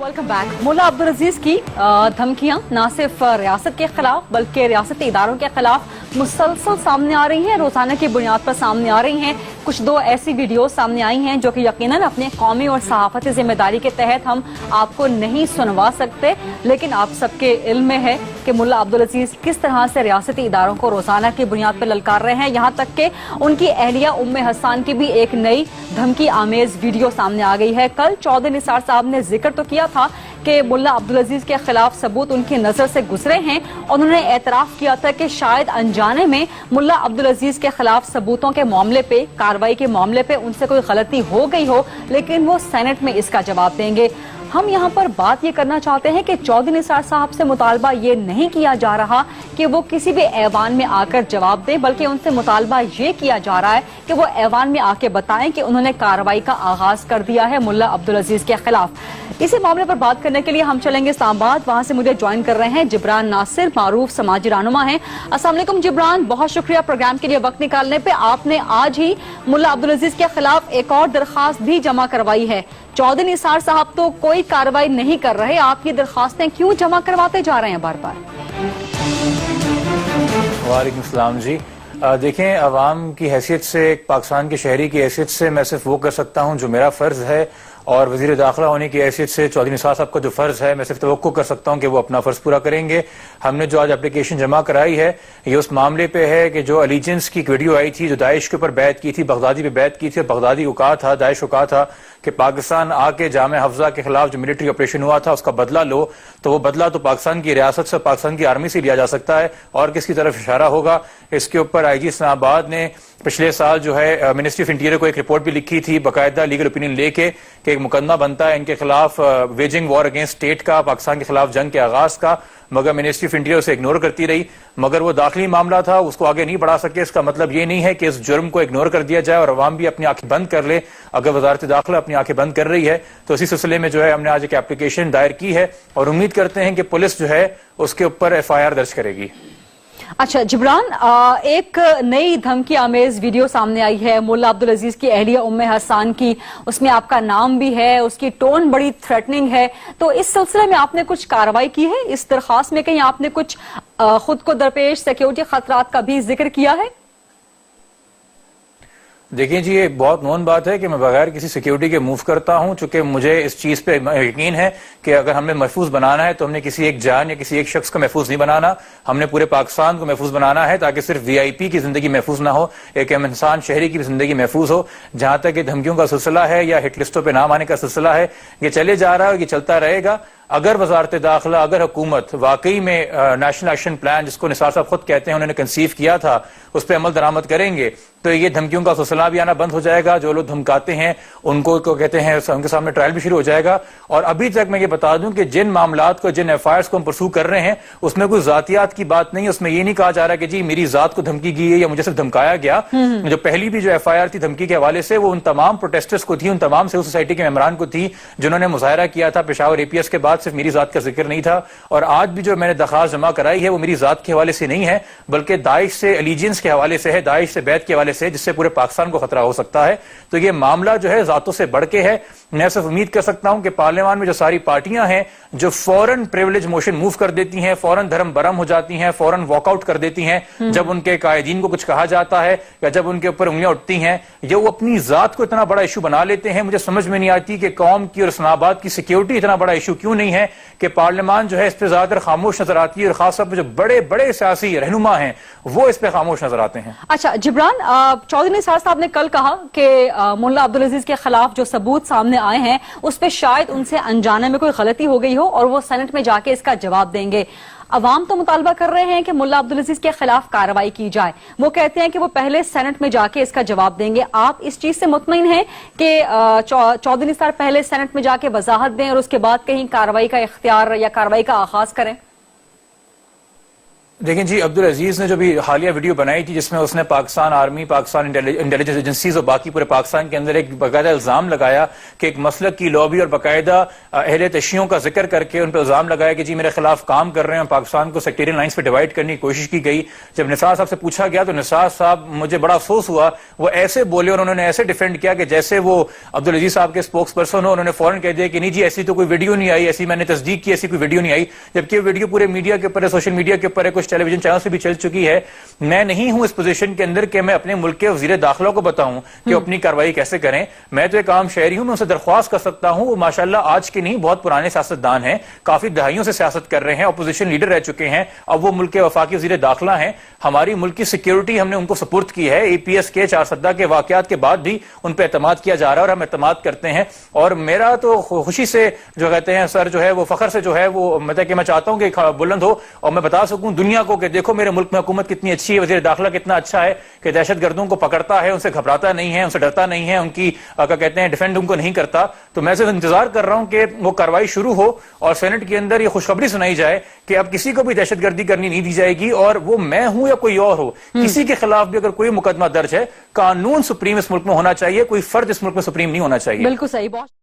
Welcome back. Mulla Abdul Aziz की धमकियां न सिर्फ रियासत के खिलाफ बल्कि रियासती इदारों के खिलाफ मुसलसल सामने आ रही हैं, रोजाना की बुनियाद पर सामने आ रही हैं। कुछ दो ऐसी वीडियो सामने आई हैं जो कि यकीनन अपने कौमी और सहाफती जिम्मेदारी के तहत हम आपको नहीं सुनवा सकते, लेकिन आप सबके इल्म में है कि मुल्ला अब्दुल अजीज किस तरह से रियासती इदारों को रोजाना की बुनियाद पर ललकार रहे हैं। यहाँ तक कि उनकी अहलिया उम्मे हसन की भी एक नई धमकी आमेज वीडियो सामने आ गई है। कल चौधरी निसार साहब ने जिक्र तो किया था कि मुल्ला अब्दुल अजीज के खिलाफ सबूत उनकी नजर से गुजरे हैं और उन्होंने एतराफ किया था कि शायद अनजाने में मुल्ला अब्दुल अजीज के खिलाफ सबूतों के मामले पे, कार्रवाई के मामले पे उनसे कोई गलती हो गई हो, लेकिन वो सेनेट में इसका जवाब देंगे। हम यहाँ पर बात ये करना चाहते हैं कि चौधरी निसार साहब से मुतालबा ये नहीं किया जा रहा कि वो किसी भी ऐवान में आकर जवाब दें, बल्कि उनसे मुतालबा ये किया जा रहा है कि वो ऐवान में आके बताएं कि उन्होंने कार्रवाई का आगाज कर दिया है मुल्ला अब्दुल अजीज के खिलाफ। इसी मामले पर बात करने के लिए हम चलेंगे इस्लामाबाद। वहां से मुझे ज्वाइन कर रहे हैं जिब्रान नासिर, मारूफ समाजी रहनुमा हैं। अस्सलाम वालेकुम जिब्रान, बहुत शुक्रिया प्रोग्राम के लिए वक्त निकालने पे। आपने आज ही मुल्ला अब्दुल अजीज के खिलाफ एक और दरखास्त भी जमा करवाई है। चौधरी निसार साहब तो कोई कार्रवाई नहीं कर रहे, आप ये दरखास्तें क्यों जमा करवाते जा रहे हैं बार बार? वालेकुम सलाम जी। देखें, अवाम की हैसियत से, एक पाकिस्तान के शहरी की हैसियत से मैं सिर्फ वो कर सकता हूँ जो मेरा फर्ज है, और वजीर दाखिला होने की हैसियत से चौधरी निसार साहब का जो फर्ज है मैं सिर्फ तवक्को कर सकता हूँ कि वो अपना फर्ज पूरा करेंगे। हमने जो आज एप्लीकेशन जमा कराई है ये उस मामले पे है कि जो अलीजेंस की एक वीडियो आई थी जो दाइश के ऊपर बैत की थी, बगदादी पे बैत की थी, और बगदादी को कहा था, दाइश को कहा था कि पाकिस्तान आके जामे हफ्जा के खिलाफ जो मिलिट्री ऑपरेशन हुआ था उसका बदला लो, तो वो बदला तो पाकिस्तान की रियासत से, पाकिस्तान की आर्मी से लिया जा सकता है, और किसकी तरफ इशारा होगा। इसके ऊपर IG इस्लामाबाद ने पिछले साल जो है मिनिस्ट्री ऑफ इंटीरियर को एक रिपोर्ट भी लिखी थी बाकायदा लीगल ओपिनियन लेके कि एक मुकदमा बनता है इनके खिलाफ वेजिंग वॉर अगेंस्ट स्टेट का, पाकिस्तान के खिलाफ जंग के आगाज का, मगर मिनिस्ट्री ऑफ इंटीरियर उसे इग्नोर करती रही। मगर वो दाखिली मामला था, उसको आगे नहीं बढ़ा सके। इसका मतलब ये नहीं है कि इस जुर्म को इग्नोर कर दिया जाए और अवाम भी अपनी आंखें बंद कर ले। अगर वजारत दाखिला अपनी आंखें बंद कर रही है तो इसी सिलसिले में जो है हमने आज एक एप्लीकेशन दायर की है और उम्मीद करते हैं कि पुलिस जो है उसके ऊपर FIR दर्ज करेगी। अच्छा जिब्रान, एक नई धमकी आमेज वीडियो सामने आई है मुल्ला अब्दुल अजीज की अहलिया उम्मे हसन की, उसमें आपका नाम भी है, उसकी टोन बड़ी थ्रेटनिंग है, तो इस सिलसिले में आपने कुछ कार्रवाई की है? इस दरखास्त में कहीं आपने कुछ खुद को दरपेश सिक्योरिटी खतरात का भी जिक्र किया है? देखिए जी, ये बहुत नोन बात है कि मैं बगैर किसी सिक्योरिटी के मूव करता हूं, चूंकि मुझे इस चीज पे यकीन है कि अगर हमें महफूज बनाना है तो हमने किसी एक जान या किसी एक शख्स को महफूज नहीं बनाना, हमने पूरे पाकिस्तान को महफूज बनाना है, ताकि सिर्फ VIP की जिंदगी महफूज ना हो, एक आम इंसान शहरी की भी जिंदगी महफूज हो। जहां तक ये धमकियों का सिलसिला है या हिट लिस्टों पर नाम आने का सिलसिला है, ये चले जा रहा है, ये चलता रहेगा। अगर वजारत दाखिला, अगर हुकूमत वाकई में नेशनल एक्शन प्लान जिसको निसार साहब खुद कहते हैं उन्होंने कंसीव किया था उस पर अमल दरामद करेंगे तो ये धमकियों का सिलसिला भी आना बंद हो जाएगा। जो लोग धमकाते हैं उनको कहते हैं उनके सामने ट्रायल भी शुरू हो जाएगा। और अभी तक मैं ये बता दूं कि जिन मामलात को, जिन FIRs को हम परसू कर रहे हैं उसमें कोई जातियात की बात नहीं है। उसमें ये नहीं कहा जा रहा कि जी मेरी जात को धमकी की है या मुझे सिर्फ धमकाया गया। जो पहली भी जो FIR थी धमकी के हवाले से वो उन तमाम प्रोटेस्टर्स को थी, उन तमाम सिविल सोसाइटी के मेंबरान को थी जिन्होंने मुजाहरा किया था पेशावर APS के बाद। सिर्फ मेरी जात का जिक्र नहीं था। और आज भी जो मैंने दरखास्त जमा कराई है वो मेरी जात के हवाले से नहीं है, बल्कि दाइश से एलिजेंस के हवाले से है, दाइश से बैत के हवाले से, जिससे पूरे पाकिस्तान को खतरा हो सकता है। तो ये मामला जो है जातों से बढ़ के है। मैं सिर्फ उम्मीद कर सकता हूं कि पार्लियामान में जो सारी पार्टियां हैं जो फौरन प्रिविलेज मोशन मूव कर देती हैं, फौरन धर्म बरम हो जाती हैं, फौरन वॉकआउट कर देती हैं जब उनके कायदीन को कुछ कहा जाता है या जब उनके ऊपर उंगलियां उठती हैं, ये वो अपनी जात को इतना बड़ा इशू बना लेते हैं। मुझे समझ में नहीं आती कि कौम की और इस्लामाबाद की सिक्योरिटी इतना बड़ा इशू क्यों नहीं है कि पार्लियामान जो है इस पर ज्यादातर खामोश नजर आती है, और खासतौर पर जो बड़े बड़े सियासी रहनुमा हैं वो इस पर खामोश नजर आते हैं। अच्छा जिब्रान, चौधरी निसार साहब ने कल कहा कि मुल्ला अब्दुल अजीज के खिलाफ जो सबूत सामने आए हैं उस पे शायद उनसे अनजाने में कोई गलती हो गई हो और वो सेनेट में जाके इसका जवाब देंगे। अवाम तो मुतालबा कर रहे हैं कि मुल्ला अब्दुल अजीज के खिलाफ कार्रवाई की जाए, वो कहते हैं कि वो पहले सेनेट में जाके इसका जवाब देंगे। आप इस चीज से मुतमईन हैं कि चौधरी निसार पहले सेनेट में जाके वजाहत दें और उसके बाद कहीं कार्रवाई का इख्तियार या कार्रवाई का आगाज करें? دیکھیں جی، عبد العزیز نے جو بھی حالیہ ویڈیو بنائی تھی جس میں اس نے Pakistan army, Pakistan intelligence agencies اور باقی پورے پاکستان کے اندر ایک باقاعدہ الزام لگایا کہ ایک مسلک کی لابی اور باقاعدہ اہل تشیعوں کا ذکر کر کے ان پہ الزام لگایا کہ جی میرے خلاف کام کر رہے ہیں، پاکستان کو سیکٹیرین لائنز پہ ڈیوائڈ کرنے کی کوشش کی گئی۔ جب نثار صاحب سے پوچھا گیا تو نثار صاحب، مجھے بڑا افسوس ہوا، وہ ایسے بولے اور انہوں نے ایسے ڈیفینڈ کیا کہ جیسے وہ عبد العزیز صاحب کے اسپوکس پرسن ہو، انہوں نے فوراً کہہ دیا کہ نہیں جی ایسی تو کوئی ویڈیو نہیں آئی، ایسی میں نے تصدیق کی، ایسی کوئی ویڈیو نہیں آئی، جبکہ ویڈیو پورے میڈیا کے اوپر ہے، سوشل میڈیا کے اوپر ہے، کچھ ٹیلی ویژن چینل سے بھی چل چکی ہے۔ میں نہیں ہوں اس پوزیشن کے اندر کہ میں اپنے ملک کے وزیر داخلہ کو بتاؤں کہ اپنی کارروائی کیسے کریں۔ میں تو ایک عام شہری ہوں، میں اسے درخواست کر سکتا ہوں، وہ ماشاءاللہ آج کے نہیں بہت پرانے سیاستدان ہیں، کافی دہائیوں سے سیاست کر رہے ہیں، اپوزیشن لیڈر رہ چکے ہیں، اب وہ ملک کے وفاقی وزیر داخلہ ہیں۔ ہماری ملک کی سیکیورٹی ہم نے ان کو سپرد کی ہے، اے پی ایس کے 4 سدہ کے واقعات کے بعد بھی ان پہ اعتماد کیا جا رہا ہے اور ہم اعتماد کرتے ہیں۔ اور میرا تو خوشی سے جو کہتے ہیں سر جو ہے وہ فخر سے جو ہے وہ مطلب کہ میں چاہتا ہوں کہ بلند ہو اور میں بتا سکوں دنیا کو کہ دیکھو میرے ملک میں حکومت کتنی اچھی ہے، وزیر داخلہ کتنا اچھا ہے کہ دہشت گردوں کو پکڑتا ہے، ان سے گھبراتا نہیں ہے، ان سے ڈرتا نہیں ہے، ان کی کیا کہتے ہیں ڈیفینڈ ان کو نہیں کرتا۔ تو میں صرف انتظار کر رہا ہوں کہ وہ کارروائی شروع ہو اور سینٹ کے اندر یہ خوشخبری سنائی جائے کہ اب کسی کو بھی دہشت گردی کرنی نہیں دی جائے گی، اور وہ میں ہوں یا کوئی اور ہو، کسی کے خلاف بھی اگر کوئی مقدمہ درج ہے، قانون سپریم اس ملک میں ہونا چاہیے، کوئی فرد اس ملک میں سپریم نہیں ہونا چاہیے۔ بالکل صحیح، بہت